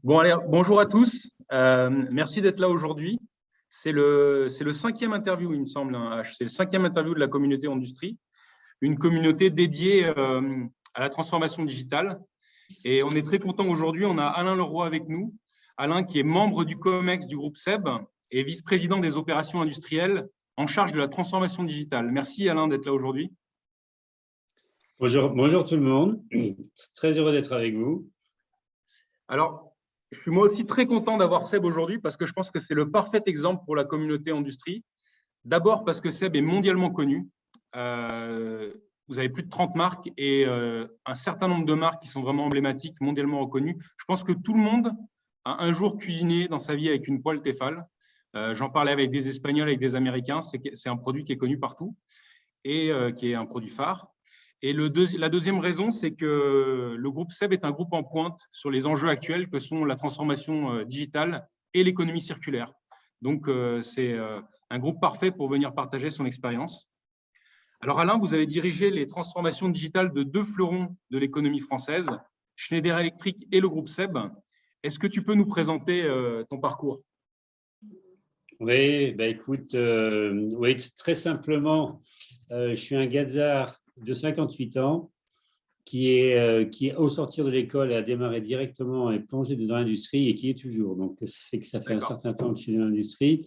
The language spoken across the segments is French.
Bon, allez, bonjour à tous. Merci d'être là aujourd'hui. C'est le cinquième interview, il me semble, hein. C'est le cinquième interview de la communauté Industrie, une communauté dédiée à la transformation digitale. Et on est très content aujourd'hui. On a Alain Leroy avec nous. Alain, qui est membre du COMEX du groupe SEB et vice-président des opérations industrielles en charge de la transformation digitale. Merci Alain d'être là aujourd'hui. Bonjour tout le monde. Très heureux d'être avec vous. Alors, je suis moi aussi très content d'avoir Seb aujourd'hui parce que je pense que c'est le parfait exemple pour la communauté industrie. D'abord parce que Seb est mondialement connu. Vous avez plus de 30 marques et un certain nombre de marques qui sont vraiment emblématiques, mondialement reconnues. Je pense que tout le monde a un jour cuisiné dans sa vie avec une poêle Tefal. J'en parlais avec des Espagnols, avec des Américains. C'est un produit qui est connu partout et qui est un produit phare. Et la deuxième raison, c'est que le groupe SEB est un groupe en pointe sur les enjeux actuels que sont la transformation digitale et l'économie circulaire. Donc, c'est un groupe parfait pour venir partager son expérience. Alors, Alain, vous avez dirigé les transformations digitales de deux fleurons de l'économie française, Schneider Electric et le groupe SEB. Est-ce que tu peux nous présenter ton parcours ? Oui, écoute, oui, très simplement, je suis un gazard de 58 ans qui, au sortir de l'école, a démarré directement et plongé dans l'industrie et qui est toujours. Donc, ça fait un certain temps que je suis dans l'industrie.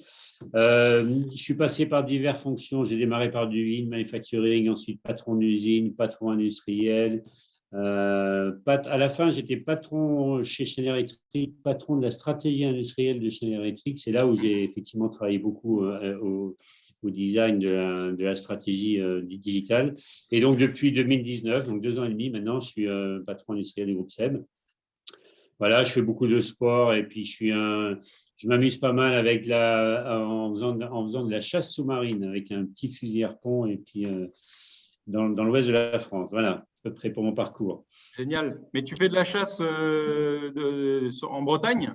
Je suis passé par diverses fonctions. J'ai démarré par du lean manufacturing, ensuite patron d'usine, patron industriel. À la fin, j'étais patron chez Schneider Electric, patron de la stratégie industrielle de Schneider Electric. C'est là où j'ai effectivement travaillé beaucoup au design de la stratégie digitale. Et donc, depuis 2019, donc 2 ans et demi maintenant, je suis patron industriel du groupe SEB. Voilà, je fais beaucoup de sport et puis je m'amuse pas mal en faisant de la chasse sous-marine avec un petit fusil harpon et puis dans l'ouest de la France. Voilà, à peu près pour mon parcours. Génial. Mais tu fais de la chasse en Bretagne ?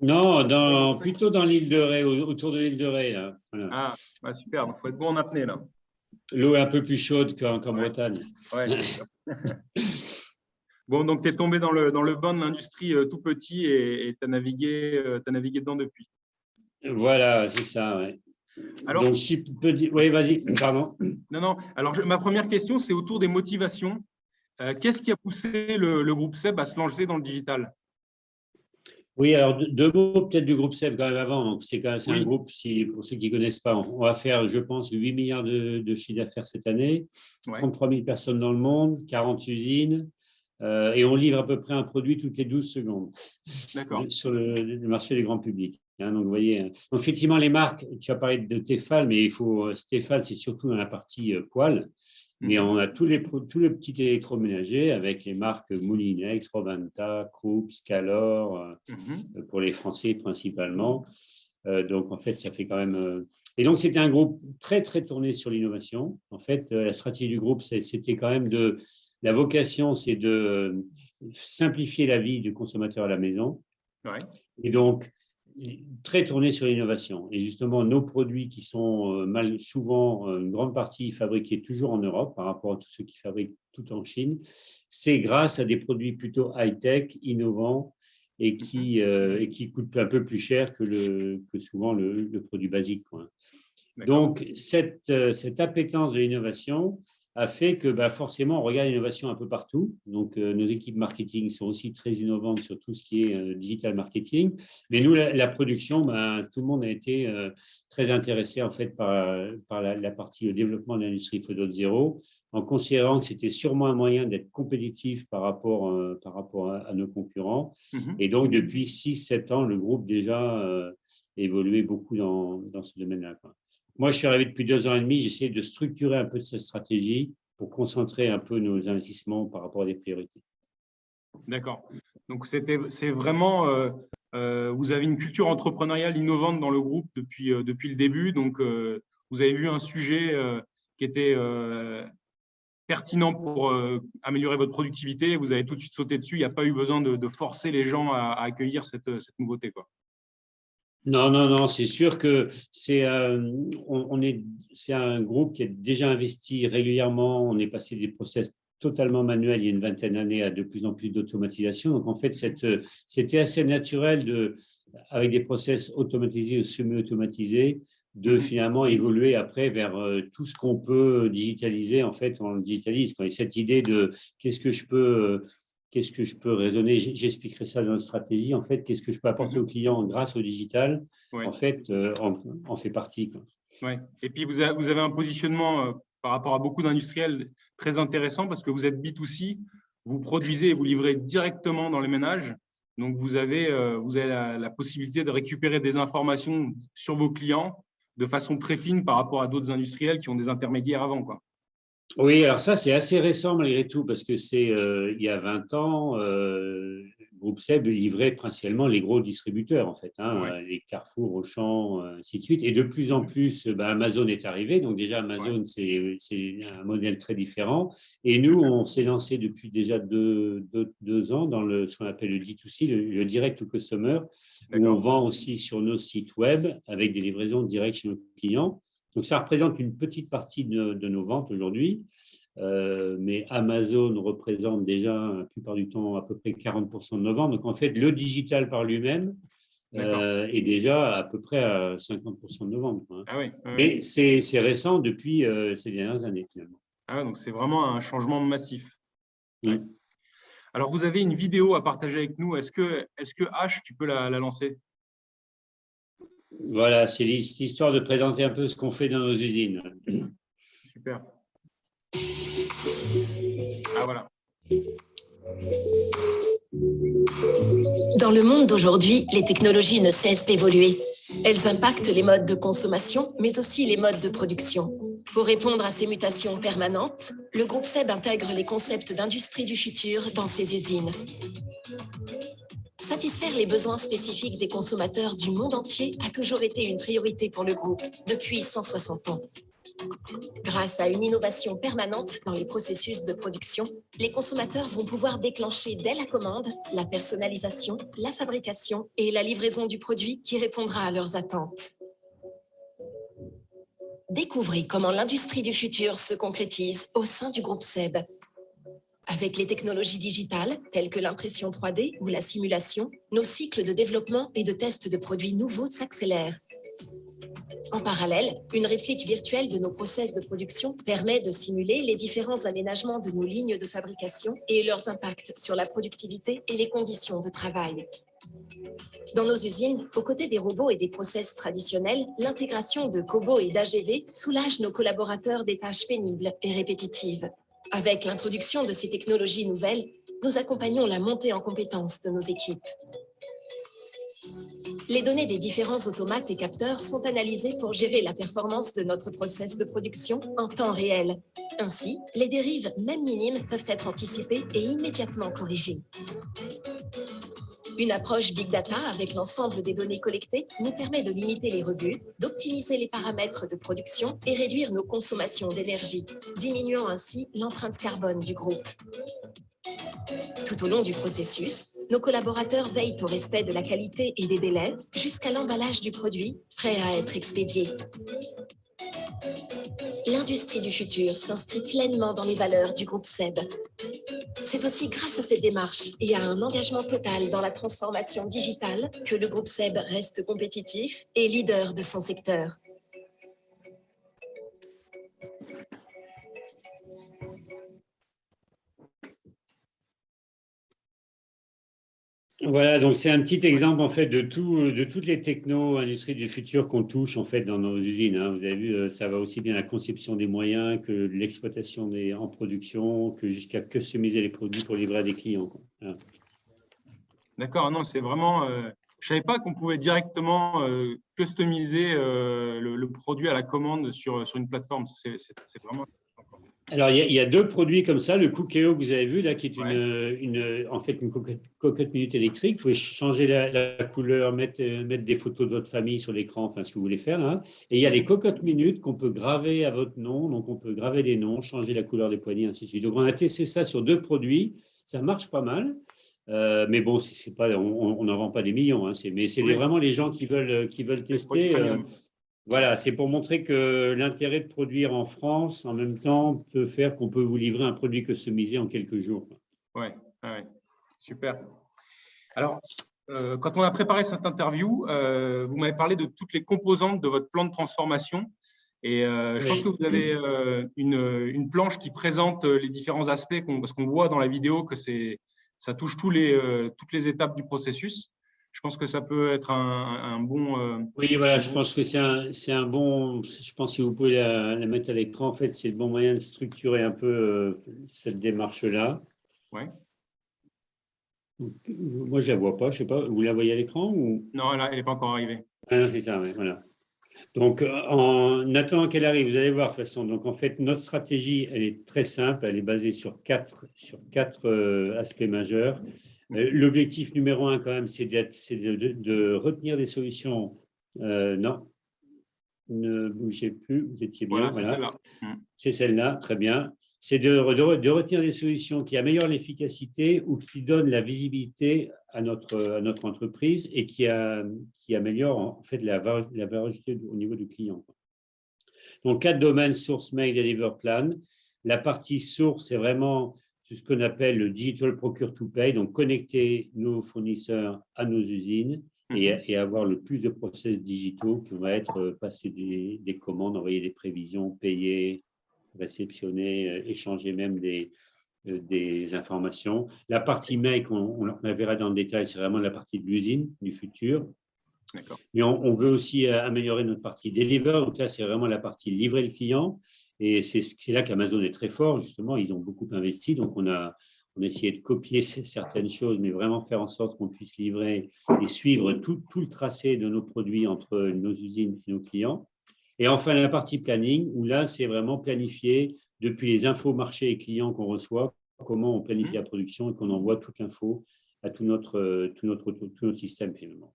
Non, plutôt dans l'île de Ré, autour de l'île de Ré. Là. Voilà. Ah, bah super. Il faut être bon en apnée là. L'eau est un peu plus chaude qu'en Bretagne. Ouais, c'est sûr. Bon, donc tu es tombé dans le bain de l'industrie tout petit et tu as navigué dedans depuis. Voilà, c'est ça. Ouais. Alors, donc, si tu peux dire… Oui, vas-y, pardon. Non. Alors, ma première question, c'est autour des motivations. Qu'est-ce qui a poussé le groupe SEB à se lancer dans le digital ? Oui, alors deux mots peut-être du groupe SEB quand même avant. Donc, c'est un groupe, pour ceux qui ne connaissent pas, on va faire, je pense, 8 milliards de chiffre d'affaires cette année, 33 000 personnes dans le monde, 40 usines, et on livre à peu près un produit toutes les 12 secondes sur le marché du grand public. Donc, vous voyez, donc, effectivement, les marques, tu as parlé de Tefal, mais Tefal, c'est surtout dans la partie poêle. Mais on a tous les petits électroménagers avec les marques Moulinex, Rovanta, Krupp, Scalor, pour les Français principalement. Donc, en fait, ça fait quand même… Et donc, c'était un groupe très, très tourné sur l'innovation. En fait, la stratégie du groupe, c'était quand même la vocation, c'est de simplifier la vie du consommateur à la maison. Ouais. Et donc, très tourné sur l'innovation. Et justement, nos produits qui sont souvent, une grande partie fabriqués toujours en Europe par rapport à tous ceux qui fabriquent tout en Chine, c'est grâce à des produits plutôt high-tech, innovants et qui coûtent un peu plus cher que souvent le produit basique. Donc, cette appétence de l'innovation a fait que forcément, on regarde l'innovation un peu partout. Donc, nos équipes marketing sont aussi très innovantes sur tout ce qui est digital marketing. Mais nous, la production, tout le monde a été très intéressé en fait par la partie développement de l'industrie 4.0, en considérant que c'était sûrement un moyen d'être compétitif par rapport à nos concurrents. Et donc, depuis 6-7 ans, le groupe déjà évolué beaucoup dans ce domaine-là. Moi, je suis arrivé depuis 2 ans et demi, j'essaie de structurer un peu de cette stratégie pour concentrer un peu nos investissements par rapport à des priorités. D'accord. Donc, c'est vraiment, vous avez une culture entrepreneuriale innovante dans le groupe depuis le début. Donc, vous avez vu un sujet qui était pertinent pour améliorer votre productivité. Vous avez tout de suite sauté dessus. Il n'y a pas eu besoin de forcer les gens à accueillir cette nouveauté, quoi. Non, c'est sûr que c'est un groupe qui a déjà investi régulièrement. On est passé des process totalement manuel il y a une vingtaine d'années à de plus en plus d'automatisation. Donc, en fait, c'était assez naturel, avec des process automatisés ou semi-automatisés, de finalement évoluer après vers tout ce qu'on peut digitaliser. En fait, on le digitalise. Et cette idée de qu'est-ce que je peux raisonner, j'expliquerai ça dans notre stratégie. En fait, qu'est-ce que je peux apporter au client grâce au digital, en fait, en fait partie. Ouais. Et puis, vous avez un positionnement par rapport à beaucoup d'industriels très intéressant parce que vous êtes B2C, vous produisez et vous livrez directement dans les ménages. Donc, vous avez la possibilité de récupérer des informations sur vos clients de façon très fine par rapport à d'autres industriels qui ont des intermédiaires avant, quoi. Oui, alors ça, c'est assez récent malgré tout, parce que c'est il y a 20 ans, Groupe SEB livrait principalement les gros distributeurs, en fait, les Carrefour, Auchan, ainsi de suite. Et de plus en plus, Amazon est arrivé. Donc déjà, Amazon, c'est un modèle très différent. Et nous, on s'est lancé depuis déjà deux ans dans ce qu'on appelle le D2C, le Direct to Customer, où on vend aussi sur nos sites web avec des livraisons directes chez nos clients. Donc, ça représente une petite partie de nos ventes aujourd'hui, mais Amazon représente déjà, la plupart du temps, à peu près 40% de nos ventes. Donc, en fait, le digital par lui-même est déjà à peu près à 50% de nos ventes. Ah oui, mais c'est récent depuis ces dernières années, finalement. Ah, donc, c'est vraiment un changement massif. Ouais. Alors, vous avez une vidéo à partager avec nous. Est-ce que H, tu peux la lancer? Voilà, c'est l'histoire de présenter un peu ce qu'on fait dans nos usines. Super. Ah, voilà. Dans le monde d'aujourd'hui, les technologies ne cessent d'évoluer. Elles impactent les modes de consommation, mais aussi les modes de production. Pour répondre à ces mutations permanentes, le groupe SEB intègre les concepts d'industrie du futur dans ses usines. Satisfaire les besoins spécifiques des consommateurs du monde entier a toujours été une priorité pour le groupe depuis 160 ans. Grâce à une innovation permanente dans les processus de production, les consommateurs vont pouvoir déclencher dès la commande la personnalisation, la fabrication et la livraison du produit qui répondra à leurs attentes. Découvrez comment l'industrie du futur se concrétise au sein du groupe SEB. Avec les technologies digitales, telles que l'impression 3D ou la simulation, nos cycles de développement et de tests de produits nouveaux s'accélèrent. En parallèle, une réplique virtuelle de nos process de production permet de simuler les différents aménagements de nos lignes de fabrication et leurs impacts sur la productivité et les conditions de travail. Dans nos usines, aux côtés des robots et des process traditionnels, l'intégration de cobots et d'AGV soulage nos collaborateurs des tâches pénibles et répétitives. Avec l'introduction de ces technologies nouvelles, nous accompagnons la montée en compétences de nos équipes. Les données des différents automates et capteurs sont analysées pour gérer la performance de notre process de production en temps réel. Ainsi, les dérives, même minimes, peuvent être anticipées et immédiatement corrigées. Une approche Big Data avec l'ensemble des données collectées nous permet de limiter les rebuts, d'optimiser les paramètres de production et réduire nos consommations d'énergie, diminuant ainsi l'empreinte carbone du groupe. Tout au long du processus, nos collaborateurs veillent au respect de la qualité et des délais jusqu'à l'emballage du produit prêt à être expédié. L'industrie du futur s'inscrit pleinement dans les valeurs du groupe SEB. C'est aussi grâce à cette démarche et à un engagement total dans la transformation digitale que le groupe SEB reste compétitif et leader de son secteur. Voilà, donc c'est un petit exemple en fait de toutes les techno-industries du futur qu'on touche en fait dans nos usines. Vous avez vu, ça va aussi bien la conception des moyens que l'exploitation en production, que jusqu'à customiser les produits pour livrer à des clients. Voilà. D'accord, non, c'est vraiment. Je ne savais pas qu'on pouvait directement customiser le produit à la commande sur une plateforme. C'est vraiment. Alors, il y a deux produits comme ça, le Cookéo que vous avez vu, là, qui est en fait une cocotte minute électrique. Vous pouvez changer la couleur, mettre des photos de votre famille sur l'écran, enfin, ce que vous voulez faire. Hein. Et il y a les cocottes minutes qu'on peut graver à votre nom. Donc, on peut graver des noms, changer la couleur des poignées, ainsi de suite. Donc, on a testé ça sur deux produits. Ça marche pas mal. Mais bon, c'est pas, on n'en vend pas des millions. Hein, mais c'est vraiment les gens qui veulent tester. Voilà, c'est pour montrer que l'intérêt de produire en France, en même temps, peut faire qu'on peut vous livrer un produit customisé en quelques jours. Ouais, super. Alors, quand on a préparé cette interview, vous m'avez parlé de toutes les composantes de votre plan de transformation. Et je pense que vous avez une planche qui présente les différents aspects, parce qu'on voit dans la vidéo que ça touche toutes les étapes du processus. Je pense que ça peut être un bon… oui, voilà, je pense que c'est un bon… Je pense que si vous pouvez la mettre à l'écran, en fait, c'est le bon moyen de structurer un peu cette démarche-là. Ouais. Moi, je ne la vois pas, je ne sais pas. Vous la voyez à l'écran ou… Non, elle n'est pas encore arrivée. Ah non, c'est ça, oui, voilà. Donc, en attendant qu'elle arrive, vous allez voir de toute façon. Donc, en fait, notre stratégie, elle est très simple. Elle est basée sur quatre aspects majeurs. L'objectif numéro un, quand même, c'est de retenir des solutions. Non, ne bougez plus, vous étiez bien. Voilà, c'est celle-là. C'est celle-là, très bien. C'est de retenir des solutions qui améliorent l'efficacité ou qui donnent la visibilité à notre entreprise et qui améliorent en fait la valeur ajoutée au niveau du client. Donc, 4 domaines: source, make, deliver, plan. La partie source, c'est vraiment tout ce qu'on appelle le digital procure to pay, donc connecter nos fournisseurs à nos usines et avoir le plus de process digitaux qui vont être passer des commandes, envoyer des prévisions, payer, réceptionner, échanger même des informations. La partie make, on la verra dans le détail, c'est vraiment la partie de l'usine du futur. Mais on veut aussi améliorer notre partie deliver. Donc là, c'est vraiment la partie livrer le client. Et c'est là qu'Amazon est très fort, justement. Ils ont beaucoup investi. Donc, on a essayé de copier certaines choses, mais vraiment faire en sorte qu'on puisse livrer et suivre tout le tracé de nos produits entre nos usines et nos clients. Et enfin, la partie planning, où là, c'est vraiment planifier depuis les infos marchés et clients qu'on reçoit, comment on planifie la production et qu'on envoie toute l'info à tout notre système finalement.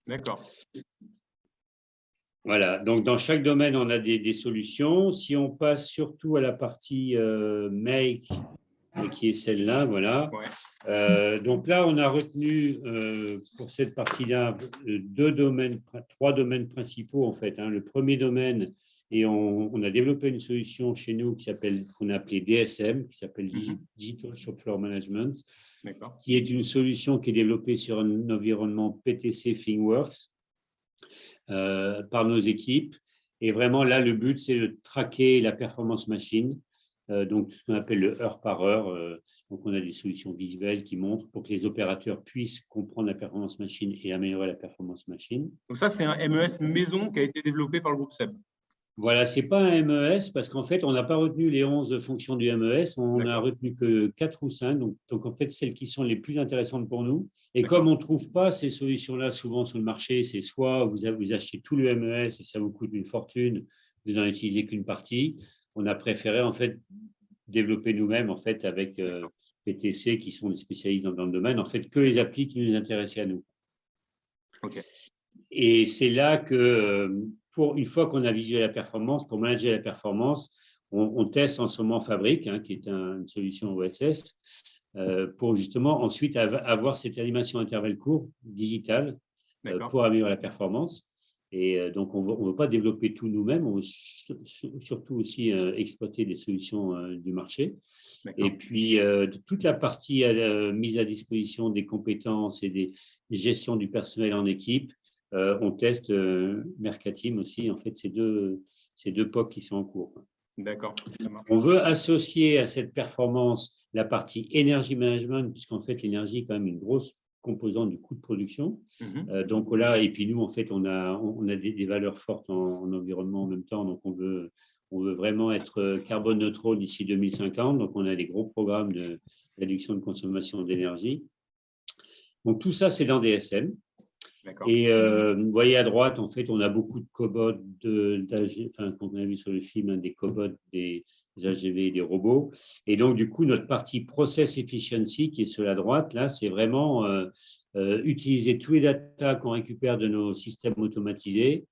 D'accord. Voilà, donc dans chaque domaine, on a des solutions. Si on passe surtout à la partie make, qui est celle-là, voilà. Ouais. Donc là, on a retenu pour cette partie-là trois domaines principaux en fait. Le premier domaine, et on a développé une solution chez nous qu'on a appelée DSM, qui s'appelle Digital Shop Floor Management, qui est une solution qui est développée sur un environnement PTC ThingWorx par nos équipes. Et vraiment, là, le but, c'est de traquer la performance machine, donc tout ce qu'on appelle le heure par heure. Donc, on a des solutions visuelles qui montrent pour que les opérateurs puissent comprendre la performance machine et améliorer la performance machine. Donc ça, c'est un MES maison qui a été développé par le groupe SEB. Voilà, ce n'est pas un MES parce qu'en fait, on n'a pas retenu les 11 fonctions du MES, on n'a retenu que 4 ou 5, donc en fait, celles qui sont les plus intéressantes pour nous. Et comme on ne trouve pas ces solutions-là souvent sur le marché, c'est soit vous achetez tout le MES et ça vous coûte une fortune, vous n'en utilisez qu'une partie. On a préféré en fait développer nous-mêmes en fait avec PTC qui sont des spécialistes dans le domaine, en fait que les applis qui nous intéressaient à nous. Okay. Et c'est là que une fois qu'on a visualisé la performance, pour manager la performance, on teste en ce moment Fabric, qui est une solution OSS, pour justement ensuite avoir cette animation intervalle court digitale pour améliorer la performance. Et donc, on ne veut pas développer tout nous-mêmes, on veut surtout aussi exploiter des solutions du marché. Et puis, toute la partie mise à disposition des compétences et des gestion du personnel en équipe, on teste Mercatim aussi, en fait, ces deux POC qui sont en cours. D'accord. On veut associer à cette performance la partie énergie management, puisqu'en fait, l'énergie est quand même une grosse composante du coût de production. Donc là, et puis nous, en fait, on a des valeurs fortes en environnement en même temps, donc on veut vraiment être carbone neutre d'ici 2050. Donc, on a des gros programmes de réduction de consommation d'énergie. Donc, tout ça, c'est dans DSM. Et vous voyez à droite, en fait, on a beaucoup de cobots, comme on a vu sur le film, des cobots, des AGV, des robots. Et donc, du coup, notre partie process efficiency qui est sur la droite, là, c'est vraiment utiliser tous les data qu'on récupère de nos systèmes automatisés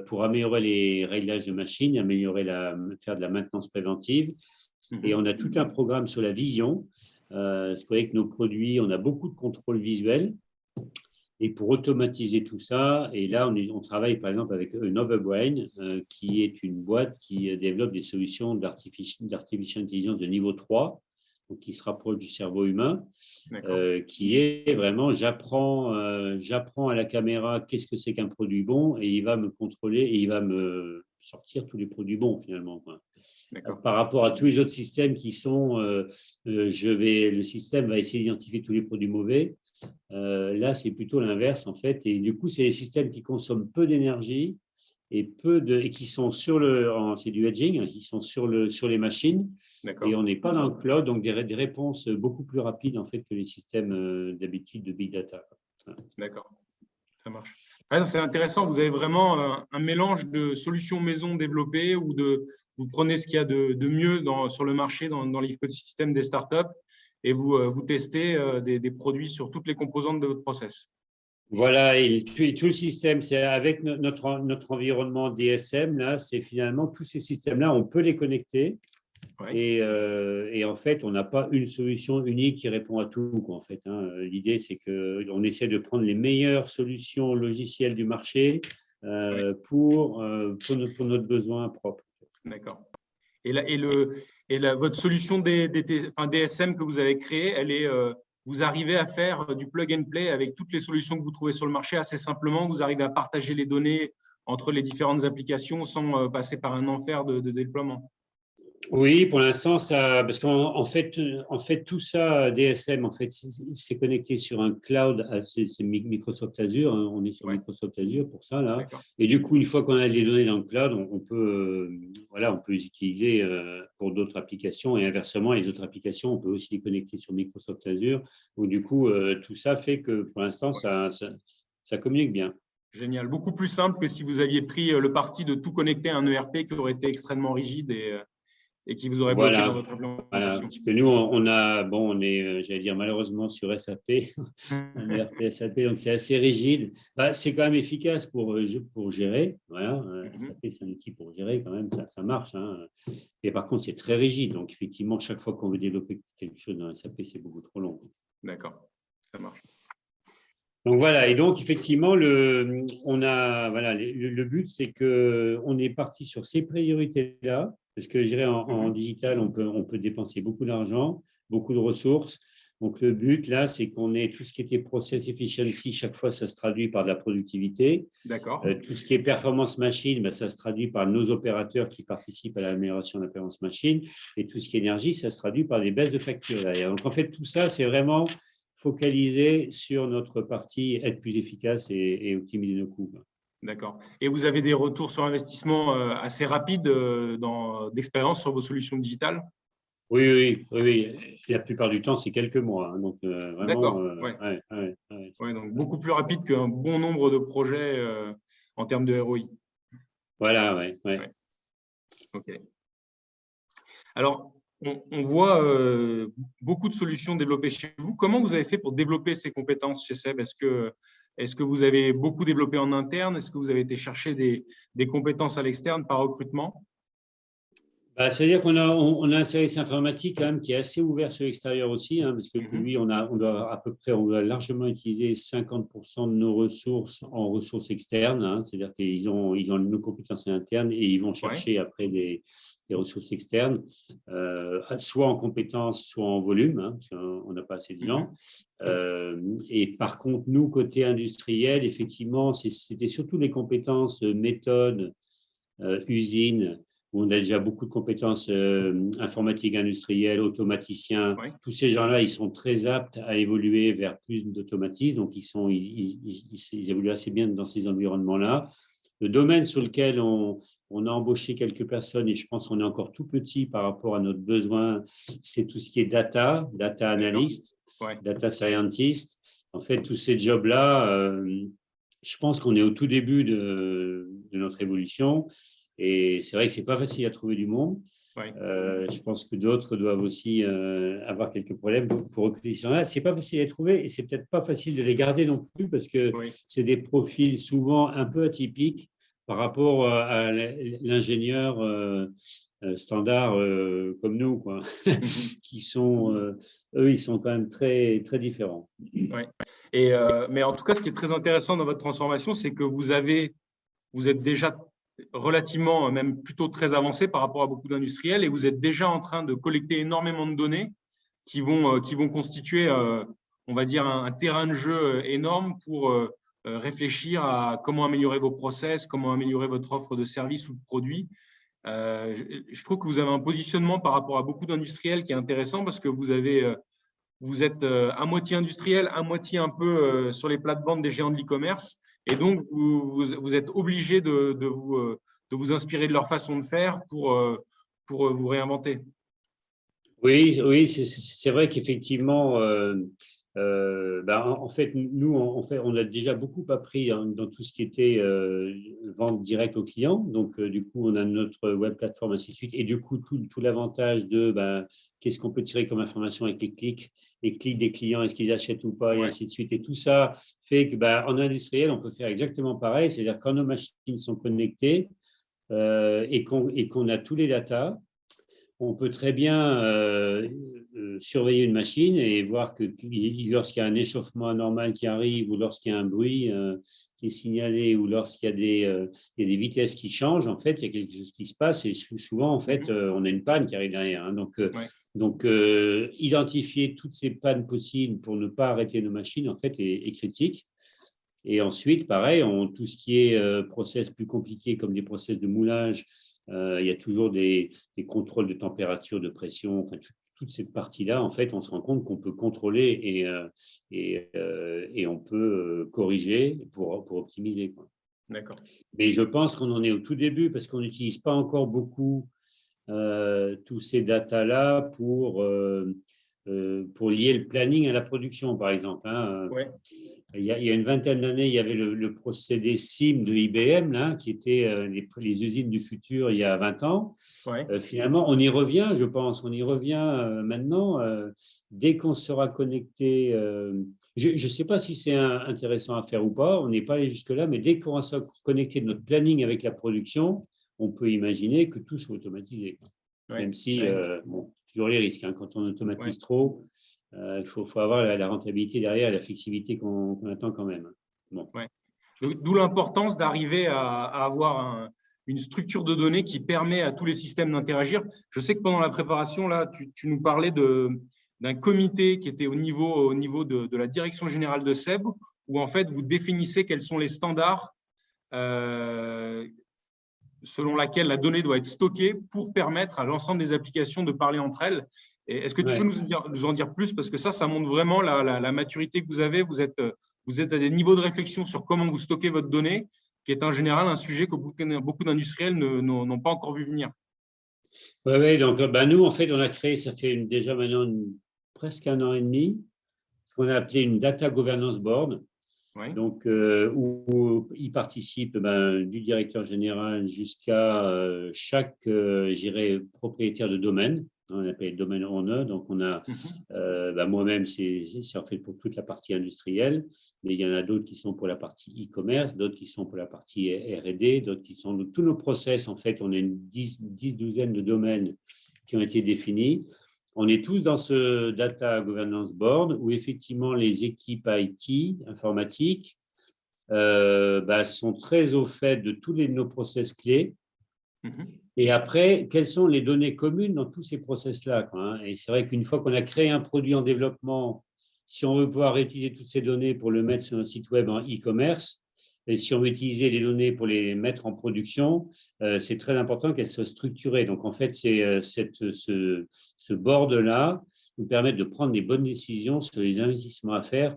pour améliorer les réglages de machines, faire de la maintenance préventive. Et on a tout un programme sur la vision. Parce que vous voyez que nos produits, on a beaucoup de contrôle visuel. Et pour automatiser tout ça, et là, on travaille par exemple avec Novabrain, qui est une boîte qui développe des solutions d'artificial intelligence de niveau 3, donc qui se rapproche du cerveau humain, qui est vraiment, j'apprends à la caméra qu'est-ce que c'est qu'un produit bon, et il va me contrôler et il va me sortir tous les produits bons finalement. Par rapport à tous les autres systèmes qui sont, le système va essayer d'identifier tous les produits mauvais. Là, c'est plutôt l'inverse en fait, et du coup, c'est des systèmes qui consomment peu d'énergie et qui sont c'est du edging, qui sont sur les machines, et on n'est pas dans le cloud, donc des réponses beaucoup plus rapides en fait que les systèmes d'habitude de big data. D'accord, ça marche. C'est intéressant, vous avez vraiment un mélange de solutions maison développées ou vous prenez ce qu'il y a de mieux sur le marché, dans l'écosystème des startups, et vous testez des produits sur toutes les composantes de votre process. Voilà, et tout le système, c'est avec notre environnement DSM, là, c'est finalement tous ces systèmes-là, on peut les connecter. Et en fait, on n'a pas une solution unique qui répond à tout, quoi, en fait, hein. L'idée, c'est qu'on essaie de prendre les meilleures solutions logicielles du marché pour notre besoin propre. D'accord. Votre solution DSM que vous avez créée, vous arrivez à faire du plug and play avec toutes les solutions que vous trouvez sur le marché assez simplement. Vous arrivez à partager les données entre les différentes applications sans passer par un enfer de déploiement. Oui, pour l'instant, parce qu'en fait, tout ça, DSM, en fait, c'est connecté sur un cloud, c'est Microsoft Azure, hein, on est sur Microsoft Azure pour ça, là. Et du coup, une fois qu'on a les données dans le cloud, on peut les utiliser pour d'autres applications, et inversement, les autres applications, on peut aussi les connecter sur Microsoft Azure. Donc, du coup, tout ça fait que pour l'instant, ça communique bien. Génial, beaucoup plus simple que si vous aviez pris le parti de tout connecter à un ERP qui aurait été extrêmement rigide et qui vous aurait bloqué dans votre implémentation. Voilà, parce que nous, on est, j'allais dire, malheureusement sur SAP, un ERP SAP, donc c'est assez rigide. C'est quand même efficace pour gérer. Voilà, SAP, c'est un outil pour gérer quand même, ça marche, hein. Et par contre, c'est très rigide. Donc, effectivement, chaque fois qu'on veut développer quelque chose dans SAP, c'est beaucoup trop long. D'accord, ça marche. Donc voilà, et donc effectivement, le but, c'est qu'on est parti sur ces priorités-là, parce que je dirais en digital, on peut dépenser beaucoup d'argent, beaucoup de ressources. Donc le but là, c'est qu'on ait tout ce qui était process efficiency, chaque fois ça se traduit par de la productivité. D'accord. Tout ce qui est performance machine, ça se traduit par nos opérateurs qui participent à l'amélioration de la performance machine, et tout ce qui est énergie, ça se traduit par des baisses de factures derrière. Donc en fait, tout ça, c'est vraiment focaliser sur notre partie, être plus efficace et optimiser nos coûts. D'accord. Et vous avez des retours sur investissement assez rapides d'expérience sur vos solutions digitales? Oui. La plupart du temps, c'est quelques mois. Hein, donc, vraiment. D'accord. Donc beaucoup plus rapide qu'un bon nombre de projets en termes de ROI. Voilà, ouais. OK. Alors, on voit beaucoup de solutions développées chez vous. Comment vous avez fait pour développer ces compétences chez SEB? Est-ce que vous avez beaucoup développé en interne? Est-ce que vous avez été chercher des compétences à l'externe par recrutement? C'est-à-dire qu'on a un service informatique quand même qui est assez ouvert sur l'extérieur aussi, hein, parce que lui, on doit largement utiliser 50% de nos ressources en ressources externes, hein, c'est-à-dire qu'ils ont nos compétences internes et ils vont chercher après des ressources externes, soit en compétences, soit en volume, hein, parce qu'on n'a pas assez de gens. Et par contre, nous, côté industriel, effectivement, c'était surtout les compétences méthodes, usines, où on a déjà beaucoup de compétences informatiques industrielles, automaticiens. Tous ces gens-là, ils sont très aptes à évoluer vers plus d'automatisme, donc ils évoluent assez bien dans ces environnements-là. Le domaine sur lequel on a embauché quelques personnes, et je pense qu'on est encore tout petit par rapport à notre besoin, c'est tout ce qui est data analyst, data scientist. En fait, tous ces jobs-là, je pense qu'on est au tout début de notre évolution. Et c'est vrai que ce n'est pas facile à trouver du monde. Je pense que d'autres doivent aussi avoir quelques problèmes pour recruter ces gens-là. Ce n'est pas facile à les trouver et ce n'est peut-être pas facile de les garder non plus parce que c'est des profils souvent un peu atypiques par rapport à l'ingénieur standard comme nous, quoi. Qui sont, eux, ils sont quand même très, très différents. Mais en tout cas, ce qui est très intéressant dans votre transformation, c'est que vous êtes déjà relativement, même plutôt très avancé par rapport à beaucoup d'industriels, et vous êtes déjà en train de collecter énormément de données qui vont constituer, on va dire, un terrain de jeu énorme pour réfléchir à comment améliorer vos process, comment améliorer votre offre de services ou de produits. Je trouve que vous avez un positionnement par rapport à beaucoup d'industriels qui est intéressant parce que vous êtes à moitié industriel, à moitié un peu sur les plates-bandes des géants de l'e-commerce. Et donc, vous êtes obligé de vous inspirer de leur façon de faire pour vous réinventer. Oui, oui, c'est vrai qu'effectivement, en fait, nous, on a déjà beaucoup appris dans tout ce qui était vente directe aux clients. Donc, du coup, on a notre web plateforme, ainsi de suite. Et du coup, tout l'avantage de qu'est-ce qu'on peut tirer comme information avec les clics des clients, est-ce qu'ils achètent ou pas, et ainsi de suite. Et tout ça fait que, en industriel, on peut faire exactement pareil. C'est-à-dire quand nos machines sont connectées et qu'on a tous les datas, on peut très bien surveiller une machine et voir que lorsqu'il y a un échauffement anormal qui arrive ou lorsqu'il y a un bruit qui est signalé ou lorsqu'il y a des vitesses qui changent, en fait, il y a quelque chose qui se passe et souvent, en fait, on a une panne qui arrive derrière. Hein. Donc, identifier toutes ces pannes possibles pour ne pas arrêter nos machines, en fait, est critique. Et ensuite, pareil, tout ce qui est process plus compliqués comme des process de moulage, il y a toujours des contrôles de température, de pression, enfin, toute cette partie-là, en fait, on se rend compte qu'on peut contrôler et on peut corriger pour optimiser, quoi. D'accord. Mais je pense qu'on en est au tout début parce qu'on n'utilise pas encore beaucoup tous ces datas-là pour lier le planning à la production, par exemple. Hein. Ouais. Il y a une vingtaine d'années, il y avait le procédé SIM de IBM, là, qui était les usines du futur il y a 20 ans. Ouais. Finalement, on y revient, je pense. On y revient maintenant. Dès qu'on sera connecté, je ne sais pas si c'est intéressant à faire ou pas, on n'est pas allé jusque-là, mais dès qu'on sera connecté de notre planning avec la production, on peut imaginer que tout soit automatisé. Ouais. Même si, toujours les risques. Hein, quand on automatise trop, il faut avoir la rentabilité derrière et la flexibilité qu'on attend quand même. Bon. Ouais. D'où l'importance d'arriver à avoir une structure de données qui permet à tous les systèmes d'interagir. Je sais que pendant la préparation, là, tu nous parlais d'un comité qui était au niveau de la direction générale de SEB, où en fait, vous définissez quels sont les standards selon lesquels la donnée doit être stockée pour permettre à l'ensemble des applications de parler entre elles. Est-ce que tu peux nous en dire plus? Parce que ça montre vraiment la maturité que vous avez. Vous êtes à des niveaux de réflexion sur comment vous stockez votre donnée, qui est en général un sujet que beaucoup d'industriels n'ont pas encore vu venir. Oui, donc nous, en fait, on a créé, ça fait déjà maintenant presque 1 an et demi, ce qu'on a appelé une Data Governance Board. Ouais. Donc, où y participe du directeur général jusqu'à chaque, propriétaire de domaine. On appelle domaine owner. Donc, on a moi-même, c'est en fait pour toute la partie industrielle, mais il y en a d'autres qui sont pour la partie e-commerce, d'autres qui sont pour la partie R&D, d'autres qui sont tous nos process. En fait, on a une douzaine de domaines qui ont été définis. On est tous dans ce Data Governance Board où effectivement les équipes IT, informatiques, sont très au fait de tous nos process clés. Et après, quelles sont les données communes dans tous ces process-là, hein? Et c'est vrai qu'une fois qu'on a créé un produit en développement, si on veut pouvoir réutiliser toutes ces données pour le mettre sur notre site web en e-commerce, et si on veut utiliser les données pour les mettre en production, c'est très important qu'elles soient structurées. Donc, en fait, c'est ce board-là nous permet de prendre des bonnes décisions sur les investissements à faire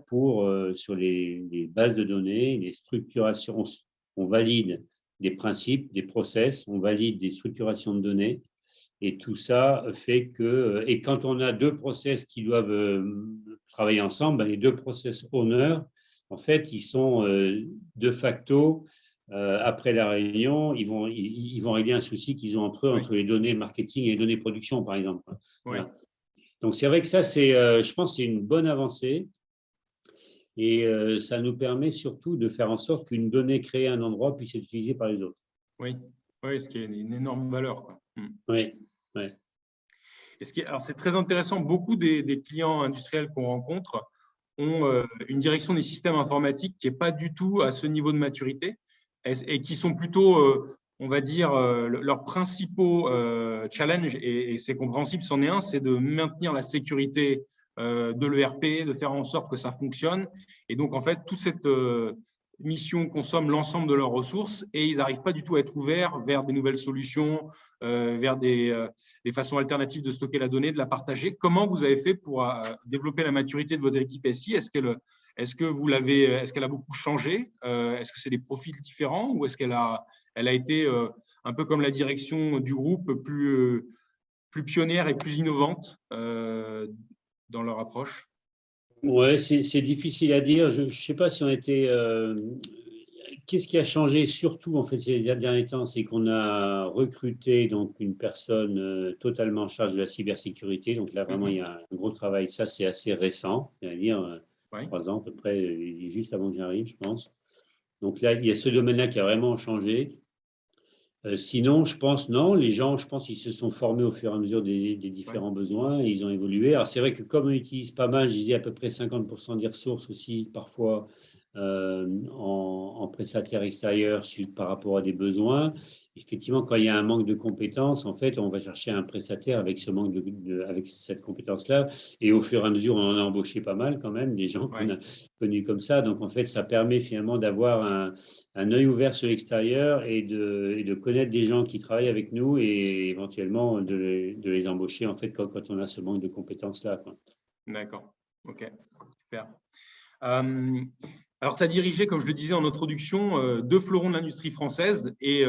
sur les bases de données, les structurations. On valide des principes, des process, on valide des structurations de données. Et tout ça fait que… Et quand on a 2 process qui doivent travailler ensemble, les 2 process owners, en fait, ils sont de facto, après la réunion, ils vont régler un souci qu'ils ont entre eux, entre les données marketing et les données production, par exemple. Voilà. Donc, c'est vrai que ça, je pense que c'est une bonne avancée. Et ça nous permet surtout de faire en sorte qu'une donnée créée à un endroit puisse être utilisée par les autres. Oui, ce qui est une énorme valeur, quoi. Oui. Alors, c'est très intéressant. Beaucoup des clients industriels qu'on rencontre ont une direction des systèmes informatiques qui n'est pas du tout à ce niveau de maturité et qui sont plutôt, on va dire, leurs principaux challenges, et c'est compréhensible, c'en est un, c'est de maintenir la sécurité de l'ERP, de faire en sorte que ça fonctionne. Et donc, en fait, toute cette mission consomme l'ensemble de leurs ressources et ils n'arrivent pas du tout à être ouverts vers des nouvelles solutions, vers des façons alternatives de stocker la donnée, de la partager. Comment vous avez fait pour développer la maturité de votre équipe SI? Est-ce qu'elle a beaucoup changé? Est-ce que c'est des profils différents ou est-ce qu'elle a été un peu comme la direction du groupe, plus pionnière et plus innovante dans leur approche? Ouais, c'est difficile à dire. Je ne sais pas si on était. Qu'est-ce qui a changé surtout en fait ces derniers temps, c'est qu'on a recruté donc une personne totalement en charge de la cybersécurité. Donc là vraiment il y a un gros travail. Ça c'est assez récent, c'est-à-dire 3 ans à peu près, juste avant que j'arrive, je pense. Donc là il y a ce domaine-là qui a vraiment changé. Sinon, je pense, non, les gens, je pense, ils se sont formés au fur et à mesure des différents besoins et ils ont évolué. Alors, c'est vrai que comme on utilise pas mal, je disais à peu près 50% des ressources aussi, parfois en prestataire extérieur par rapport à des besoins. Effectivement, quand il y a un manque de compétences, en fait, on va chercher un prestataire avec ce manque avec cette compétence-là. Et au fur et à mesure, on en a embauché pas mal quand même, des gens qu'on a connus comme ça. Donc, en fait, ça permet finalement d'avoir un œil ouvert sur l'extérieur et de connaître des gens qui travaillent avec nous et éventuellement de les embaucher en fait quand on a ce manque de compétences-là. D'accord, ok, super. Alors, tu as dirigé, comme je le disais en introduction, 2 fleurons de l'industrie française et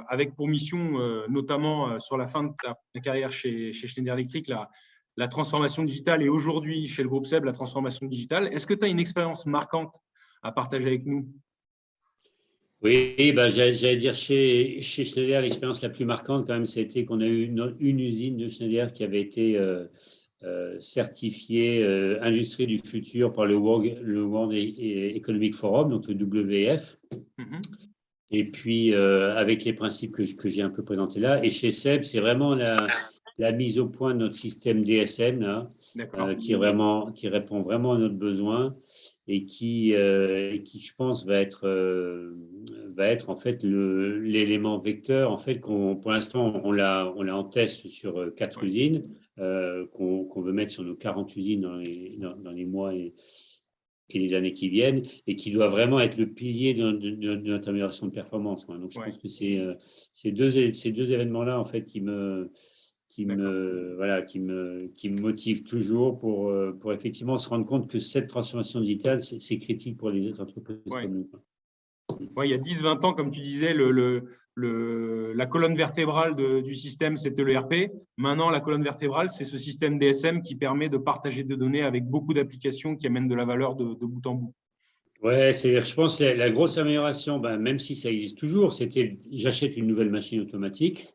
avec pour mission, notamment sur la fin de ta carrière chez Schneider Electric, la transformation digitale et aujourd'hui chez le groupe SEB, la transformation digitale. Est-ce que tu as une expérience marquante à partager avec nous? Oui, bah, j'allais dire chez Schneider, l'expérience la plus marquante quand même, c'était qu'on a eu une usine de Schneider qui avait été certifiée industrie du futur par le World Economic Forum, donc le WEF. Et puis avec les principes que j'ai un peu présentés là. Et chez SEB, c'est vraiment la mise au point de notre système DSM là, qui répond vraiment à notre besoin et qui je pense va être en fait l'élément vecteur en fait pour l'instant on l'a en test sur 4 usines qu'on veut mettre sur nos 40 usines dans les mois et les années qui viennent et qui doit vraiment être le pilier de notre amélioration de performance. Donc je pense que c'est ces deux événements-là en fait qui me motive toujours pour effectivement se rendre compte que cette transformation digitale, c'est critique pour les autres entreprises comme nous. Il y a 10-20 ans, comme tu disais, la colonne vertébrale du système, c'était l'ERP. Maintenant, la colonne vertébrale, c'est ce système DSM qui permet de partager des données avec beaucoup d'applications qui amènent de la valeur de bout en bout. Ouais, je pense que la grosse amélioration, même si ça existe toujours, c'était j'achète une nouvelle machine automatique.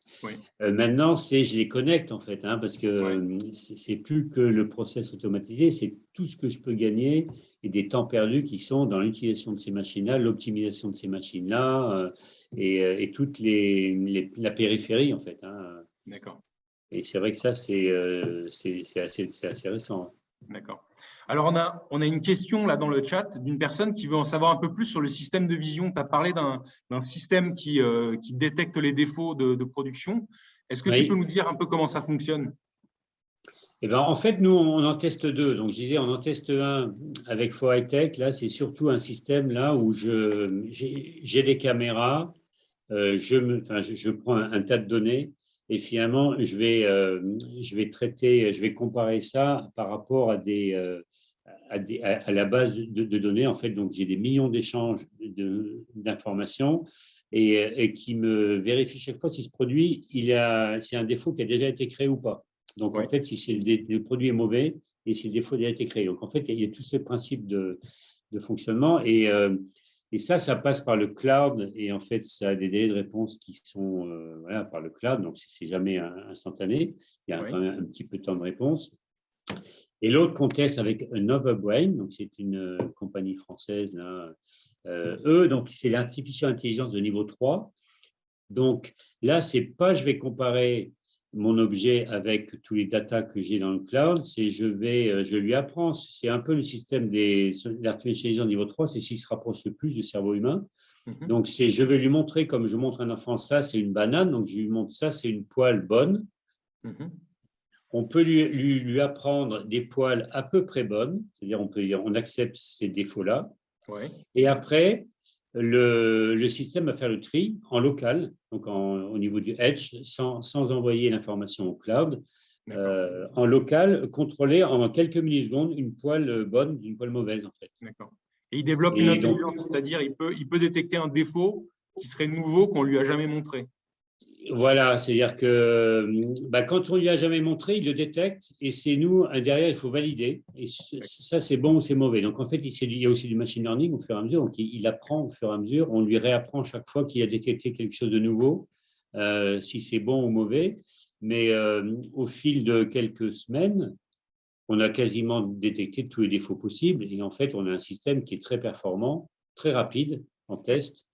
Maintenant, je les connecte en fait, parce que c'est plus que le process automatisé, c'est tout ce que je peux gagner et des temps perdus qui sont dans l'utilisation de ces machines-là, l'optimisation de ces machines-là et toute la périphérie en fait. D'accord. Et c'est vrai que ça, c'est assez récent. D'accord. Alors, on a une question là dans le chat d'une personne qui veut en savoir un peu plus sur le système de vision. Tu as parlé d'un système qui détecte les défauts de production. Est-ce que tu peux nous dire un peu comment ça fonctionne? En fait, nous, on en teste 2. Donc, je disais, on en teste un avec For High-Tech. Là, c'est surtout un système là où j'ai des caméras, je prends un tas de données et finalement, je vais comparer ça par rapport à la base de données. En fait, donc, j'ai des millions d'échanges d'informations et qui me vérifie chaque fois si ce produit, c'est un défaut qui a déjà été créé ou pas. Donc, en fait, si le produit est mauvais et si le défaut a déjà été créé. Donc, en fait, il y a tout ce principe de fonctionnement et ça passe par le cloud et en fait, ça a des délais de réponse qui sont par le cloud. Donc, c'est jamais instantané. Il y a quand même un petit peu de temps de réponse. Et l'autre qu'on teste avec NovaBrain, donc c'est une compagnie française là. Donc c'est l'artificial intelligence de niveau 3. Donc là, c'est pas je vais comparer mon objet avec tous les data que j'ai dans le cloud, c'est je lui apprends. C'est un peu le système de l'artificialisation niveau 3, c'est s'il se rapproche le plus du cerveau humain. Donc, je vais lui montrer, comme je montre à un enfant, ça, c'est une banane. Donc, je lui montre ça, c'est une poêle bonne. On peut lui apprendre des poêles à peu près bonnes, c'est-à-dire on accepte ces défauts-là. Et après, le système va faire le tri en local, donc au niveau du edge, sans envoyer l'information au cloud. En local, contrôler en quelques millisecondes une poêle bonne d'une poêle mauvaise, en fait. D'accord. Et il développe une intelligence, c'est-à-dire il peut détecter un défaut qui serait nouveau, qu'on ne lui a jamais montré. Voilà, c'est-à-dire que quand on ne lui a jamais montré, il le détecte et c'est nous, derrière, il faut valider. Et ça, c'est bon ou c'est mauvais. Donc, en fait, il y a aussi du machine learning au fur et à mesure. Donc, il apprend au fur et à mesure. On lui réapprend chaque fois qu'il a détecté quelque chose de nouveau, si c'est bon ou mauvais. Mais au fil de quelques semaines, on a quasiment détecté tous les défauts possibles. Et en fait, on a un système qui est très performant, très rapide en test.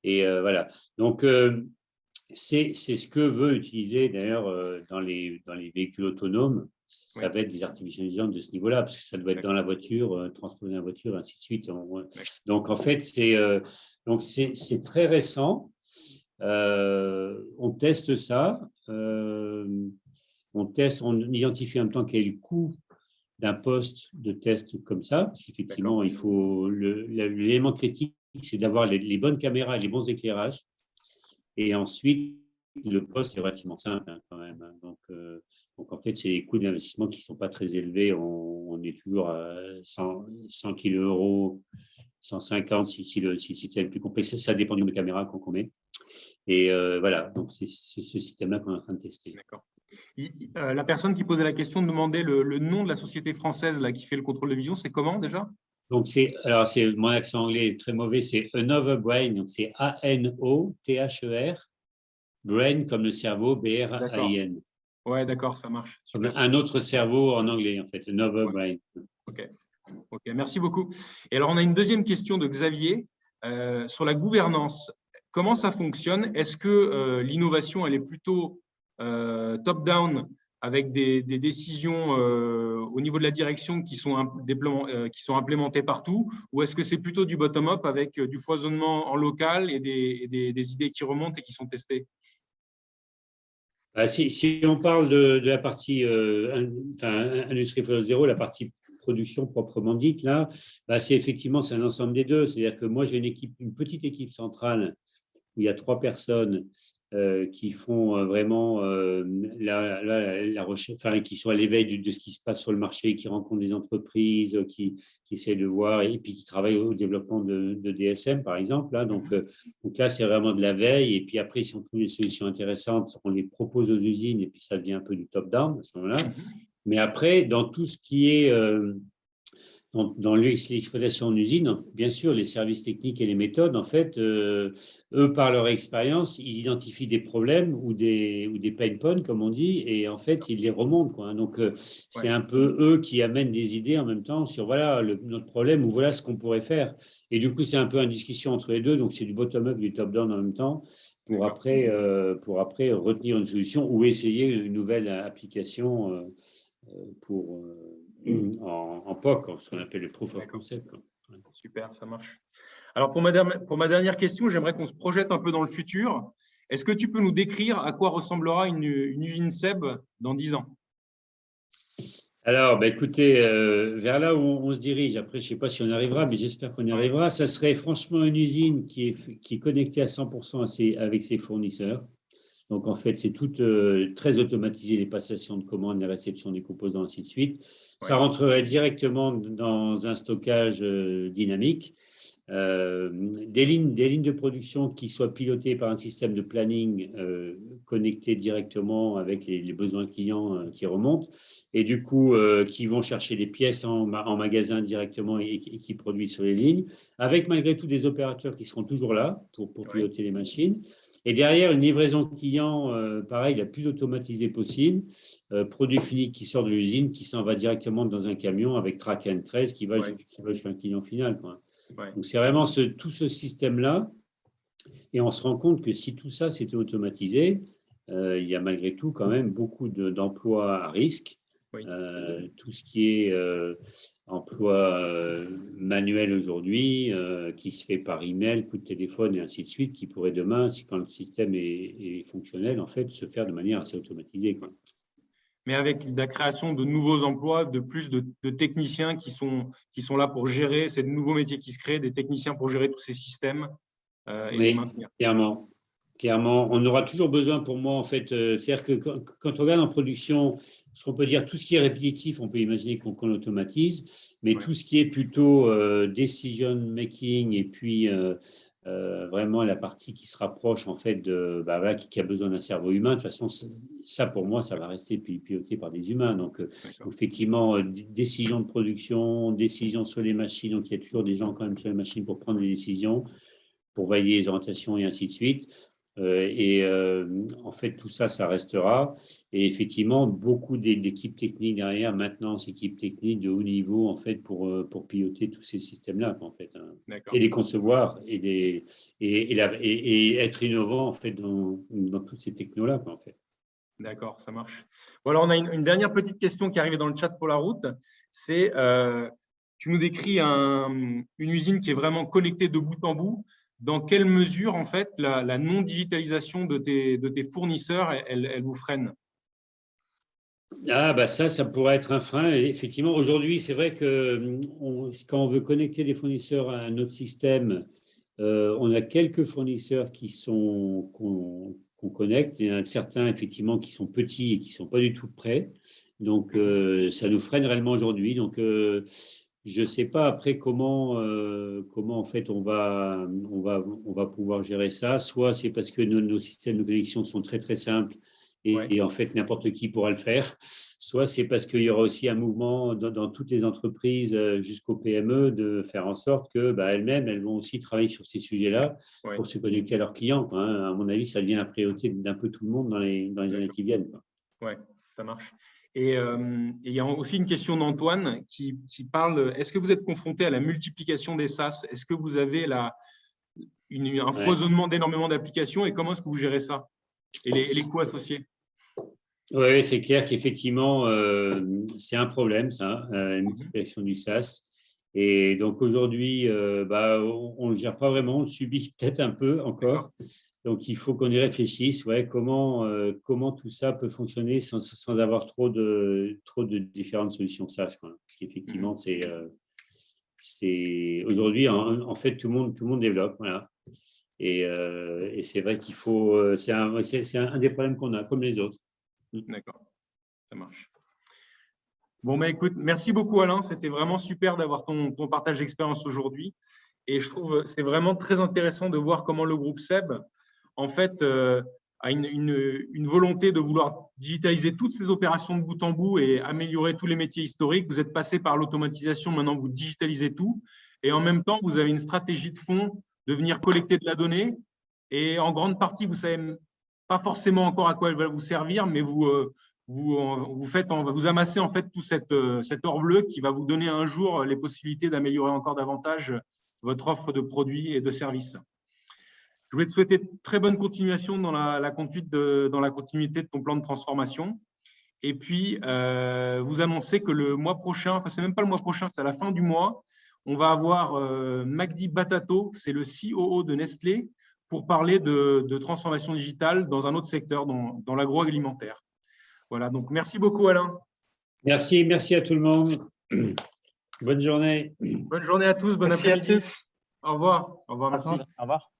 Et voilà. Donc, c'est ce que veut utiliser d'ailleurs dans les véhicules autonomes. Ça va être des artificial intelligence de ce niveau-là, parce que ça doit être dans la voiture, transposer dans la voiture, ainsi de suite. Donc, en fait, c'est très récent. On teste ça. On identifie en même temps quel est le coût d'un poste de test comme ça, parce qu'effectivement, il faut l'élément critique, c'est d'avoir les bonnes caméras et les bons éclairages. Et ensuite, le poste est relativement simple quand même. Donc, en fait, c'est des coûts d'investissement qui ne sont pas très élevés. On est toujours à 100 kg, 150 si le système est plus complexe. Ça dépend du nombre de caméras qu'on met. Et voilà, donc c'est ce système-là qu'on est en train de tester. D'accord. La personne qui posait la question demandait le nom de la société française là, qui fait le contrôle de vision. C'est comment déjà? Donc, mon accent anglais est très mauvais, c'est Another Brain, donc c'est A-N-O-T-H-E-R, Brain comme le cerveau, B-R-A-I-N. Ouais, d'accord, ça marche. Super. Un autre cerveau en anglais, en fait, Another Brain. Ok, merci beaucoup. Et alors, on a une deuxième question de Xavier sur la gouvernance. Comment ça fonctionne? Est-ce que l'innovation, elle est plutôt top-down avec des décisions au niveau de la direction qui sont implémentées partout, ou est-ce que c'est plutôt du bottom-up avec du foisonnement en local et des idées qui remontent et qui sont testées? Si on parle de la partie Industrie 4.0, la partie production proprement dite, là, c'est un ensemble des deux. C'est-à-dire que moi, j'ai une petite équipe centrale où il y a 3 personnes qui font vraiment la recherche, qui sont à l'éveil de ce qui se passe sur le marché, qui rencontrent des entreprises, qui essaient de voir, et puis qui travaillent au développement de DSM, par exemple. Là. Donc là, c'est vraiment de la veille. Et puis après, si on trouve des solutions intéressantes, on les propose aux usines, et puis ça devient un peu du top-down à ce moment-là. Mais après, dans tout ce qui est dans l'exploitation en usine, bien sûr, les services techniques et les méthodes, en fait, eux, par leur expérience, ils identifient des problèmes ou des pain points, comme on dit, et en fait, ils les remontent, quoi. Donc, c'est un peu eux qui amènent des idées en même temps sur, voilà, notre problème ou voilà ce qu'on pourrait faire. Et du coup, c'est un peu une discussion entre les deux, donc c'est du bottom-up, du top-down en même temps, pour après retenir une solution ou essayer une nouvelle application en POC, ce qu'on appelle le proof of concept. Super, ça marche. Alors, pour ma dernière question, j'aimerais qu'on se projette un peu dans le futur. Est-ce que tu peux nous décrire à quoi ressemblera une usine SEB dans 10 ans? Alors, écoutez, vers là où on se dirige, après, je ne sais pas si on arrivera, mais j'espère qu'on y arrivera, ça serait franchement une usine qui est connectée à 100% avec ses fournisseurs. Donc, en fait, c'est tout très automatisé, les passations de commandes, les réceptions des composants, ainsi de suite. Ça rentrerait directement dans un stockage dynamique. Des lignes de production qui soient pilotées par un système de planning connecté directement avec les besoins clients qui remontent et du coup qui vont chercher les pièces en magasin directement et qui produisent sur les lignes, avec malgré tout des opérateurs qui seront toujours là pour piloter les machines. Et derrière, une livraison client, pareil, la plus automatisée possible, produit fini qui sort de l'usine, qui s'en va directement dans un camion avec track and trace qui va chez un client final, quoi. Donc, c'est vraiment tout ce système-là. Et on se rend compte que si tout ça, c'était automatisé, il y a malgré tout quand même beaucoup d'emplois à risque. Oui. Tout ce qui est emploi manuel aujourd'hui, qui se fait par email, coup de téléphone et ainsi de suite, qui pourrait demain, quand le système est fonctionnel, en fait, se faire de manière assez automatisée, quoi. Mais avec la création de nouveaux emplois, de plus de techniciens qui sont là pour gérer ces nouveaux métiers qui se créent, des techniciens pour gérer tous ces systèmes et les maintenir. Clairement. Clairement, on aura toujours besoin, pour moi, en fait, c'est-à-dire que quand on regarde en production, ce qu'on peut dire, tout ce qui est répétitif, on peut imaginer qu'on automatise, mais tout ce qui est plutôt decision making et puis vraiment la partie qui se rapproche en fait qui a besoin d'un cerveau humain, de toute façon, ça pour moi, ça va rester piloté par des humains. Donc effectivement, décision de production, décision sur les machines, donc il y a toujours des gens quand même sur les machines pour prendre des décisions, pour valider les orientations et ainsi de suite. En fait, tout ça, ça restera. Et effectivement, beaucoup d'équipes techniques derrière, maintenance, équipes techniques de haut niveau, en fait, pour piloter tous ces systèmes-là, en fait, hein, et les concevoir et être innovant, en fait, dans toutes ces technos-là, en fait. D'accord, ça marche. Bon, alors, on a une dernière petite question qui est arrivée dans le chat pour la route. C'est, tu nous décris une usine qui est vraiment connectée de bout en bout. Dans quelle mesure, en fait, la non-digitalisation de tes fournisseurs, elle vous freine? Ça pourrait être un frein. Et effectivement, aujourd'hui, c'est vrai que quand on veut connecter les fournisseurs à notre système, on a quelques fournisseurs qu'on connecte. Il y en a certains, effectivement, qui sont petits et qui ne sont pas du tout prêts. Donc, ça nous freine réellement aujourd'hui. Donc, je ne sais pas après comment en fait on va pouvoir gérer ça. Soit c'est parce que nos systèmes de connexion sont très très simples et en fait n'importe qui pourra le faire. Soit c'est parce qu'il y aura aussi un mouvement dans toutes les entreprises jusqu'aux PME de faire en sorte que elles-mêmes elles vont aussi travailler sur ces sujets-là pour se connecter à leurs clients, quoi, hein. À mon avis, ça devient la priorité d'un peu tout le monde dans les années qui viennent, quoi. Ouais, ça marche. Et il y a aussi une question d'Antoine qui parle, est-ce que vous êtes confronté à la multiplication des SaaS? Est-ce que vous avez un foisonnement d'énormément d'applications et comment est-ce que vous gérez ça? Et les coûts associés? Oui, c'est clair qu'effectivement, c'est un problème, ça, la multiplication du SaaS. Et donc aujourd'hui, on ne le gère pas vraiment, on le subit peut-être un peu encore. Donc, il faut qu'on y réfléchisse, comment tout ça peut fonctionner sans avoir trop de différentes solutions SaaS, quoi. Parce qu'effectivement, c'est aujourd'hui, en fait, tout le monde développe, voilà. Et c'est vrai qu'il faut, c'est un des problèmes qu'on a, comme les autres. D'accord, ça marche. Bon, écoute, merci beaucoup Alain, c'était vraiment super d'avoir ton partage d'expérience aujourd'hui. Et je trouve que c'est vraiment très intéressant de voir comment le groupe SEB, en fait, a une volonté de vouloir digitaliser toutes ces opérations de bout en bout et améliorer tous les métiers historiques. Vous êtes passé par l'automatisation, maintenant vous digitalisez tout. Et en même temps, vous avez une stratégie de fond de venir collecter de la donnée. Et en grande partie, vous ne savez pas forcément encore à quoi elle va vous servir, mais vous amassez en fait tout cet or bleu qui va vous donner un jour les possibilités d'améliorer encore davantage votre offre de produits et de services. Je voulais te souhaiter très bonne continuation dans la continuité de ton plan de transformation. Et puis, vous annoncer que le mois prochain, enfin, c'est même pas le mois prochain, c'est à la fin du mois, on va avoir Magdi Batato, c'est le COO de Nestlé, pour parler de transformation digitale dans un autre secteur, dans l'agroalimentaire. Voilà, donc merci beaucoup Alain. Merci à tout le monde. Bonne journée. Bonne journée à tous, bon après-midi. Au revoir. Au revoir, merci. Au revoir.